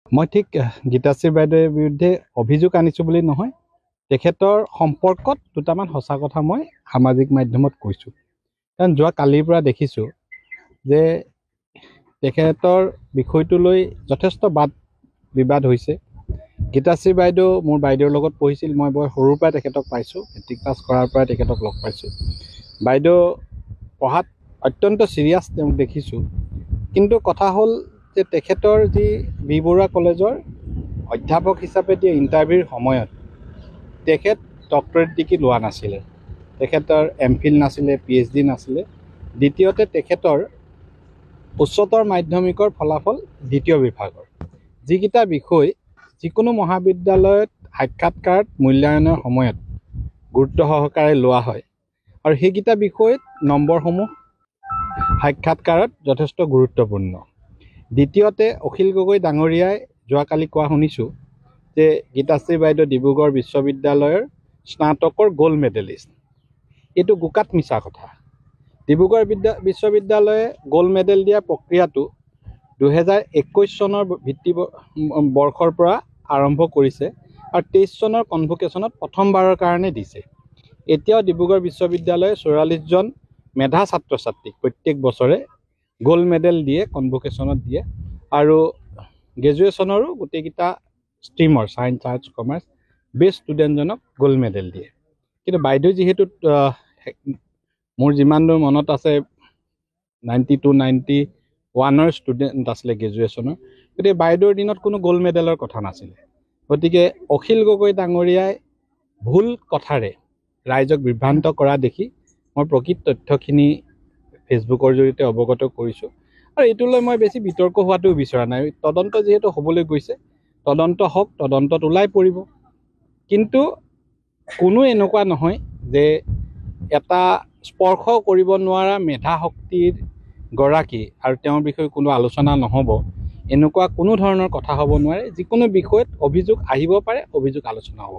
মই ঠিক গীতাশ্ৰী বাইদেউৰ বিৰুদ্ধে অভিযোগ আনিছোঁ বুলি নহয়, তেখেতৰ সম্পৰ্কত দুটামান সঁচা কথা মই সামাজিক মাধ্যমত কৈছোঁ। কাৰণ যোৱা কালিৰ পৰা দেখিছোঁ যে তেখেতৰ বিষয়টো লৈ যথেষ্ট বাদ বিবাদ হৈছে। গীতাশ্ৰী বাইদেউ মোৰ বাইদেউৰ লগত পঢ়িছিল, মই বৰ সৰুৰ পৰাই তেখেতক পাইছোঁ, মেট্ৰিক পাছ কৰাৰ পৰাই তেখেতক লগ পাইছোঁ। বাইদেউ পঢ়াত অত্যন্ত চিৰিয়াছ তেওঁক দেখিছোঁ, কিন্তু কথা হ'ল যে তেখেতৰ যি বি বৰুৱা কলেজৰ অধ্যাপক হিচাপে দিয়া ইণ্টাৰভিউৰ সময়ত তেখেত ডক্টৰেট ডিগ্ৰী লোৱা নাছিলে, তেখেতৰ এমফিল নাছিলে, PhD নাছিলে। দ্বিতীয়তে তেখেতৰ উচ্চতৰ মাধ্যমিকৰ ফলাফল দ্বিতীয় বিভাগৰ, যিকেইটা বিষয় যিকোনো মহাবিদ্যালয়ত সাক্ষাৎকাৰত মূল্যায়নৰ সময়ত গুৰুত্ব সহকাৰে লোৱা হয়, আৰু সেইকেইটা বিষয়ত নম্বৰসমূহ সাক্ষাৎকাৰত যথেষ্ট গুৰুত্বপূৰ্ণ। দ্বিতীয়তে অখিল গগৈ ডাঙৰীয়াই যোৱাকালি কোৱা শুনিছোঁ যে গীতাশ্ৰী বাইদেউ ডিব্ৰুগড় বিশ্ববিদ্যালয়ৰ স্নাতকৰ গ'ল্ড মেডেলিষ্ট। এইটো গোকাত মিছা কথা। ডিব্ৰুগড় বিশ্ববিদ্যালয়ে গ'ল্ড মেডেল দিয়া প্ৰক্ৰিয়াটো 2021 চনৰ বৰ্ষৰ পৰা আৰম্ভ কৰিছে, আৰু 23 চনৰ কনভোকেশ্যনত প্ৰথমবাৰৰ কাৰণে দিছে। এতিয়াও ডিব্ৰুগড় বিশ্ববিদ্যালয়ে 44জন মেধা ছাত্ৰ ছাত্ৰীক প্ৰত্যেক বছৰে গ'ল্ড মেডেল দিয়ে, কনভোকেশ্যনত দিয়ে, আৰু গ্ৰেজুৱেশ্যনৰো গোটেইকেইটা ষ্ট্ৰীমৰ ছায়েন্স, আৰ্টছ, কমাৰ্চ বেষ্ট ষ্টুডেণ্টজনক গ'ল্ড মেডেল দিয়ে। কিন্তু বাইদেউ যিহেতু মোৰ যিমান দূৰ মনত আছে 92, 91ৰ ষ্টুডেণ্ট আছিলে গ্ৰেজুৱেশ্যনৰ, গতিকে বাইদেউৰ দিনত কোনো গ'ল্ড মেডেলৰ কথা নাছিলে। গতিকে অখিল গগৈ ডাঙৰীয়াই ভুল কথাৰে ৰাইজক বিভ্ৰান্ত কৰা দেখি মই প্ৰকৃত তথ্যখিনি ফেচবুকৰ জৰিয়তে অৱগত কৰিছোঁ, আৰু এইটোলৈ মই বেছি বিতৰ্ক হোৱাটো বিচৰা নাই। তদন্ত যিহেতু হ'বলৈ গৈছে, তদন্ত হওক, তদন্তত ওলাই পৰিব। কিন্তু কোনো এনেকুৱা নহয় যে এটা স্পৰ্শ কৰিব নোৱাৰা মেধা শক্তিৰ গৰাকী আৰু তেওঁৰ বিষয়ে কোনো আলোচনা নহ'ব, এনেকুৱা কোনো ধৰণৰ কথা হ'ব নোৱাৰে। যিকোনো বিষয়ত অভিযোগ আহিব পাৰে, অভিযোগ আলোচনা হ'ব।